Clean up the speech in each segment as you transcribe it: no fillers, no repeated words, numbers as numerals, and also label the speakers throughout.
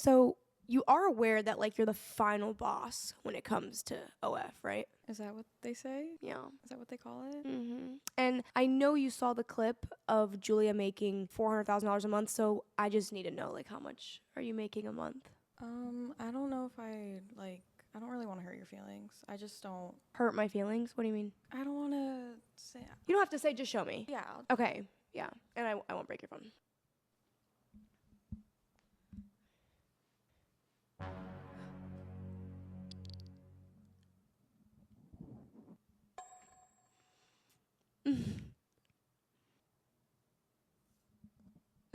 Speaker 1: So you are aware that like you're the final boss when it comes to OF, right?
Speaker 2: Is that what they say?
Speaker 1: Yeah.
Speaker 2: Is that what they call it?
Speaker 1: And I know you saw the clip of Julia making $400,000 a month, so I just need to know like how much are you making a month?
Speaker 2: I don't know if I don't really want to hurt your feelings. I just don't.
Speaker 1: Hurt my feelings? What do you mean?
Speaker 2: I don't want to say.
Speaker 1: You don't have to say, just show me.
Speaker 2: Yeah.
Speaker 1: Okay. Yeah. And I won't break your phone.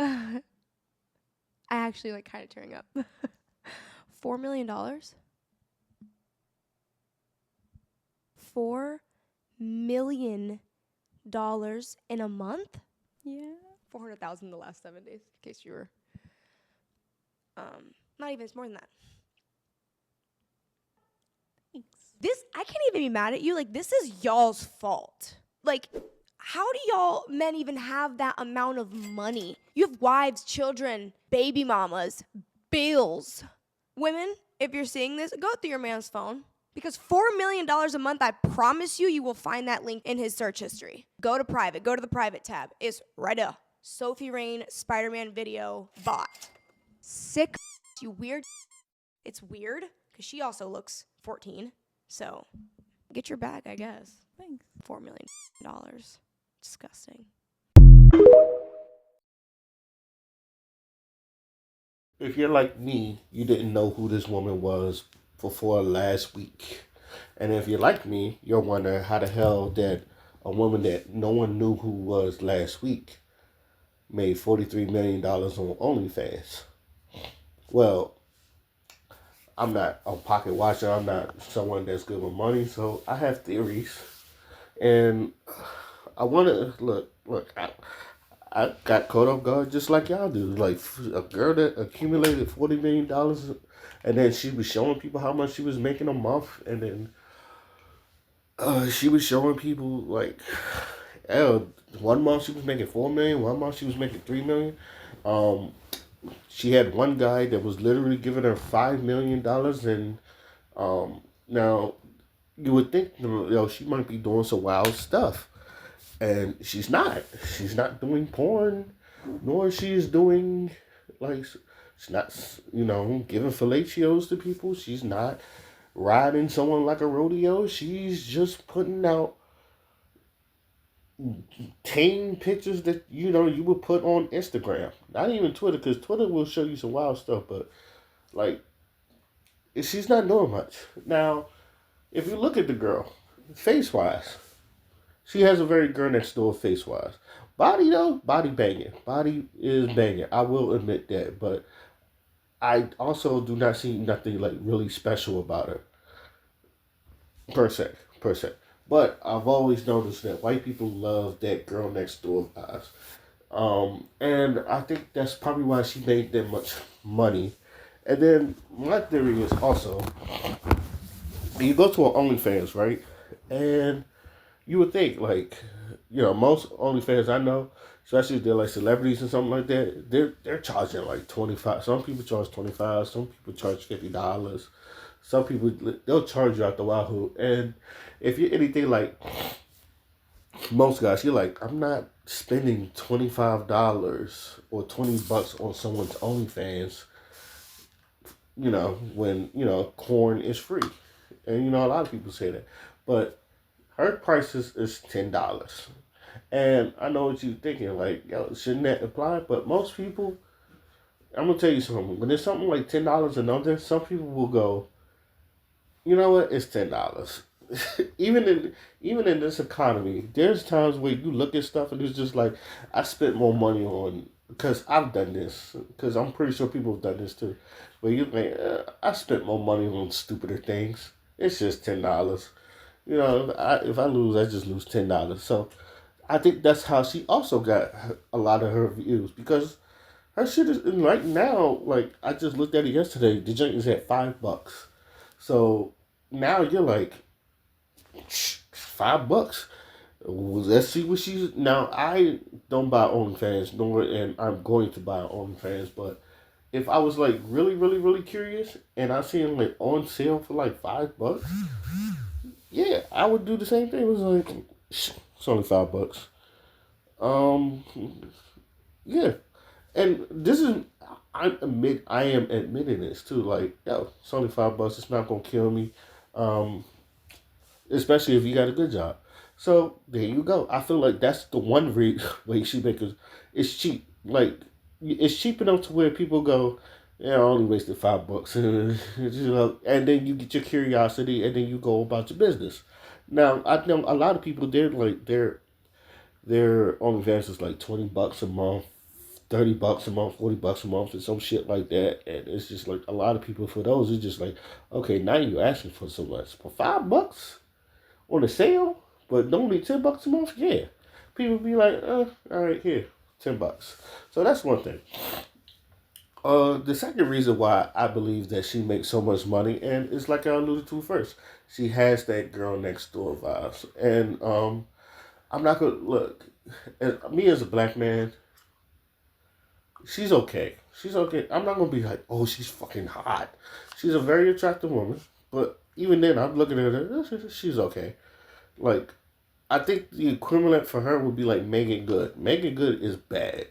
Speaker 1: I actually like kind of tearing up. $4 million? $4 million in a month?
Speaker 2: Yeah.
Speaker 1: 400,000 in the last 7 days, in case you were not even, it's more than that.
Speaker 2: Thanks.
Speaker 1: This, I can't even be mad at you. Like, this is y'all's fault. Like, how do y'all men even have that amount of money? You have wives, children, baby mamas, bills. Women, if you're seeing this, go through your man's phone. Because $4 million a month, I promise you, you will find that link in his search history. Go to private. Go to the private tab. It's right there. Sophie Rain, Spider-Man video, bot. Sick, you weird. It's weird, because she also looks 14. So, get your bag, I guess.
Speaker 2: Thanks.
Speaker 1: $4 million. Disgusting.
Speaker 3: If you're like me, you didn't know who this woman was before last week. And if you're like me, you're wondering how the hell that a woman that no one knew who was last week made $43 million on OnlyFans. Well, I'm not a pocket watcher. I'm not someone that's good with money. So I have theories. And I want to look. I got caught off guard just like y'all do. Like a girl that accumulated $40 million, and then she was showing people how much she was making a month, and then she was showing people like, hell, 1 month she was making 4 million, 1 month she was making 3 million. She had one guy that was literally giving her $5 million, and now you would think she might be doing some wild stuff. And she's not. She's not doing porn, nor she's doing, like, she's not, giving fellatios to people. She's not riding someone like a rodeo. She's just putting out tame pictures that, you would put on Instagram. Not even Twitter, because Twitter will show you some wild stuff, but, like, she's not doing much. Now, if you look at the girl, face-wise, she has a very girl next door face-wise. Body, though, body banging. Body is banging. I will admit that. But I also do not see nothing, like, really special about her. Per se. But I've always noticed that white people love that girl next door vibes. And I think that's probably why she made that much money. And then my theory is also, you go to an OnlyFans, right? And you would think, like, most OnlyFans I know, especially if they're like celebrities and something like that, they're charging like 25. Some people charge 25. Some people charge $50. Some people, they'll charge you out the wahoo. And if you're anything like most guys, you're like, I'm not spending $25 or $20 on someone's OnlyFans. When corn is free, and a lot of people say that, but her price is $10. And I know what you're thinking, like, yo, shouldn't that apply? But most people, I'm gonna tell you something. When there's something like $10 and under, some people will go, you know what, it's $10. even in this economy, there's times where you look at stuff and it's just like, I spent more money on, because I've done this, because I'm pretty sure people have done this too. Where you think, I spent more money on stupider things. It's just $10. If I lose, I just lose $10. So I think that's how she also got a lot of her views, because her shit is right now. Like, I just looked at it yesterday. The junk is at $5. So now you're like, $5. Let's see what she's now. I don't buy OnlyFans, nor and I'm going to buy OnlyFans, but if I was like really, really, really curious and I see them like on sale for like $5, yeah, I would do the same thing. It was like it's only $5. Um, yeah, and this is I am admitting this too. Like, yo, it's only $5. It's not gonna kill me. Um, especially if you got a good job. So there you go. I feel like that's the one way she make it. It's cheap. Like it's cheap enough to where people go, yeah, I only wasted $5, and then you get your curiosity, and then you go about your business. Now I know a lot of people. They're like their OnlyFans is like $20 a month. $30 a month, $40 a month, and some shit like that, and it's just like a lot of people for those. It's just like, okay, now you're asking for so much for $5 on a sale, but normally $10 a month, yeah. People be like, all right, here, $10. So that's one thing. The second reason why I believe that she makes so much money, and it's like I alluded to first, she has that girl next door vibes, and I'm not gonna look. Me as a black man, she's okay. She's okay. I'm not gonna be like, oh, she's fucking hot. She's a very attractive woman, but even then, I'm looking at her. She's okay. Like I think the equivalent for her would be like Megan Good. Megan Good is bad.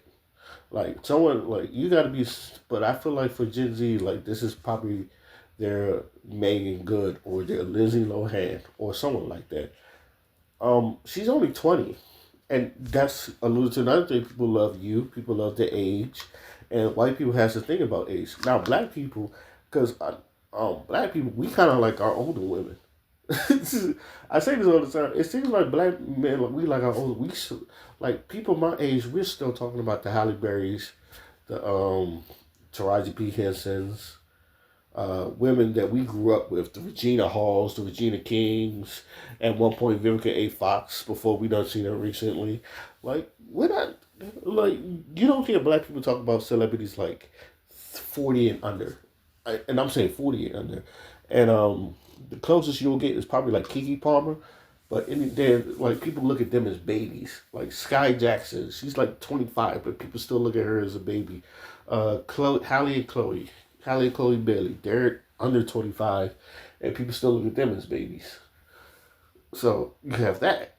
Speaker 3: Like someone like you got to be, but I feel like for Gen Z, like this is probably their Megan Good or their Lizzie Lohan or someone like that. She's only 20, and that's alluded to another thing. People love you. People love the age, and white people has to think about age. Now, black people, because black people, we kind of like our older women. I say this all the time. It seems like black men, like we like our old. Like people my age. We're still talking about the Halle Berrys, the Taraji P Hensons, women that we grew up with, the Regina Halls, the Regina Kings, at one point Vivica A. Fox. Before we done seen her recently, like we're not like you don't hear black people talk about celebrities like 40 and under, and I'm saying 40 and under, and the closest you'll get is probably like Kiki Palmer. But in there, like people look at them as babies. Like Sky Jackson, she's like 25, but people still look at her as a baby. Hallie and Chloe Bailey, they're under 25, and people still look at them as babies. So you have that.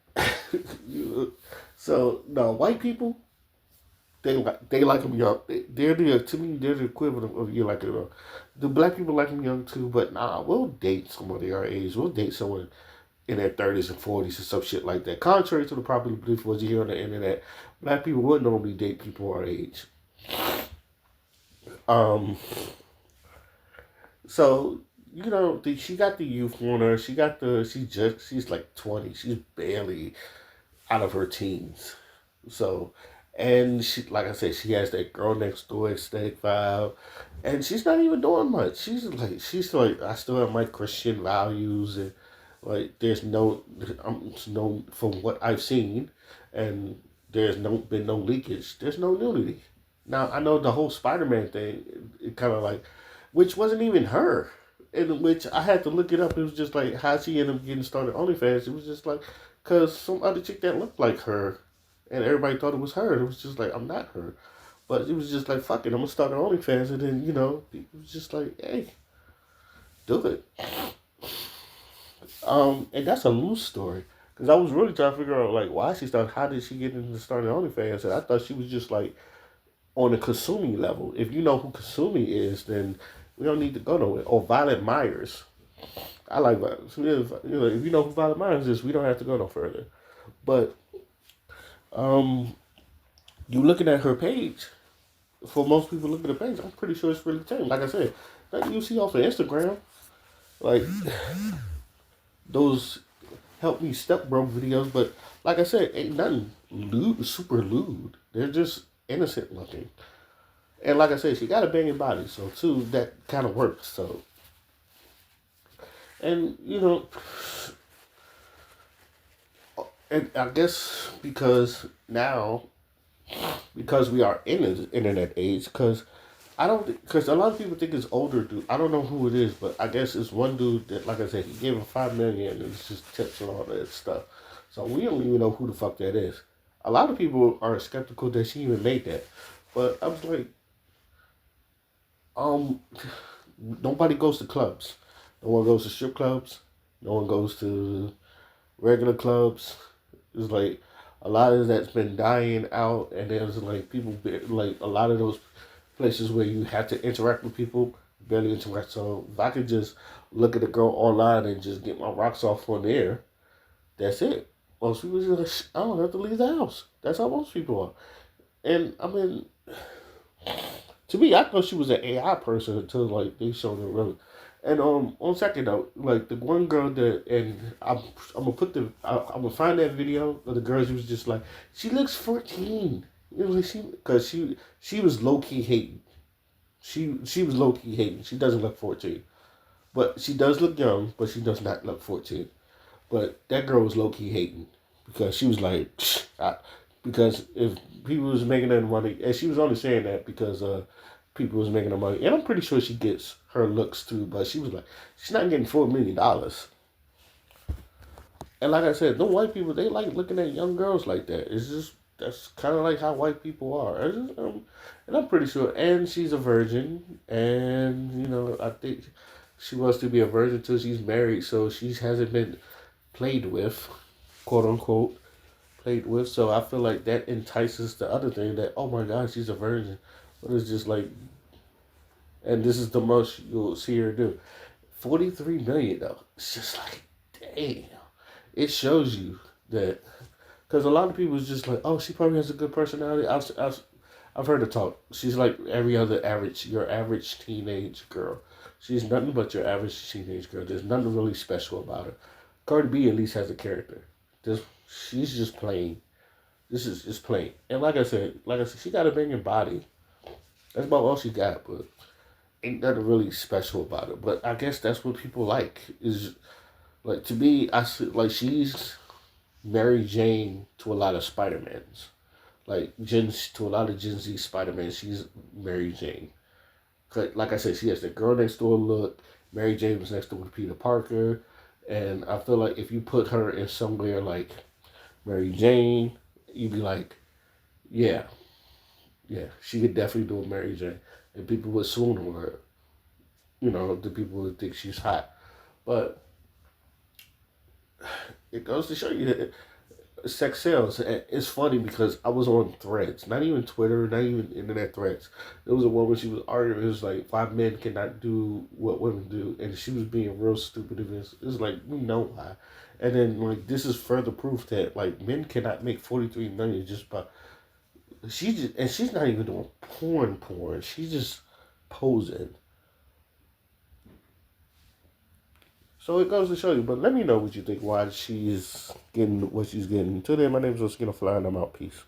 Speaker 3: So now white people, they like them young. They're the to me they're the equivalent of you like it. The black people like them young too, but nah, we'll date somebody our age. We'll date someone in their 30s and 40s and some shit like that. Contrary to the popular belief what you hear on the internet, black people would normally date people our age. Um, so she got the youth on her. She's like 20. She's barely out of her teens. So, and she, like I said, she has that girl next door aesthetic vibe, and she's not even doing much. She's like I still have my Christian values, and like there's no from what I've seen, and there's been no leakage. There's no nudity. Now I know the whole Spider-Man thing, it kind of like, which wasn't even her. In which I had to look it up. It was just like how she ended up getting started OnlyFans. It was just like, cause some other chick that looked like her, and everybody thought it was her. It was just like I'm not her, but it was just like fuck it. I'm gonna start an OnlyFans, and then it was just like hey, do it. And that's a loose story. Cause I was really trying to figure out like why she started. How did she get into starting OnlyFans? And I thought she was just like on the Kasumi level. If you know who Kasumi is, then we don't need to go nowhere. Or Violet Myers. I like that. If you know who Violet Myers is, we don't have to go no further. But you looking at her page. For most people looking at the page, I'm pretty sure it's really tame. Like I said, nothing you see off of Instagram. Like those help me step bro videos, but like I said, ain't nothing super lewd. They're just innocent looking. And like I said, she got a banging body, so too that kind of works. So, and and I guess because we are in the internet age, because a lot of people think it's older dude. I don't know who it is, but I guess it's one dude that, like I said, he gave him $5 million, and it's just tips and all that stuff. So we don't even know who the fuck that is. A lot of people are skeptical that she even made that, but I was like, Um, nobody goes to clubs. No one goes to strip clubs. No one goes to regular clubs. It's like a lot of that's been dying out, and there's like people like a lot of those places where you have to interact with people barely interact. So if I could just look at a girl online and just get my rocks off on there, that's it. Most people just like, I don't have to leave the house. That's how most people are. And I mean, to me, I thought she was an AI person until like they showed her really. And on second note, like the one girl that, and I'm gonna put I'm gonna find that video of the girl. She was just like, she looks 14. It was like because she was low key hating. She was low key hating. She doesn't look 14, but she does look young. But she does not look 14. But that girl was low key hating because she was like, because if people was making that money, and she was only saying that because people was making the money, and I'm pretty sure she gets her looks too. But she was like, she's not getting $4 million. And like I said, the white people they like looking at young girls like that. It's just that's kind of like how white people are. And I'm pretty sure. And she's a virgin, and I think she wants to be a virgin till she's married, so she hasn't been played with, quote unquote, played with. So I feel like that entices the other thing that, oh my God, she's a virgin. But it's just like, and this is the most you'll see her do. 43 million though. It's just like, damn. It shows you that, because a lot of people is just like, oh, she probably has a good personality. I've heard her talk. She's like every other your average teenage girl. She's nothing but your average teenage girl. There's nothing really special about her. Cardi B at least has a character. This she's just plain. This is just plain. And like I said, she got a banging body. That's about all she got, but ain't nothing really special about it. But I guess that's what people like. Is like to me, like she's Mary Jane to a lot of Spider-Mans. To a lot of Gen Z Spider-Man, she's Mary Jane. Like I said, she has the girl next door look. Mary Jane was next door to Peter Parker. And I feel like if you put her in somewhere like Mary Jane, you'd be like, yeah, yeah, she could definitely do a Mary Jane. And people would swoon over her. The people would think she's hot. But it goes to show you that sex sells. It's funny because I was on Threads, not even Twitter, not even internet Threads. There was a woman, she was arguing. It was like 5 men cannot do what women do, and she was being real stupid. It's like we know why, and then like this is further proof that like men cannot make 43 million just by she's not even doing porn. She's just posing. So it goes to show you, but let me know what you think, why she's getting what she's getting. Until then, my name is Oskino Fly, and I'm out. Peace.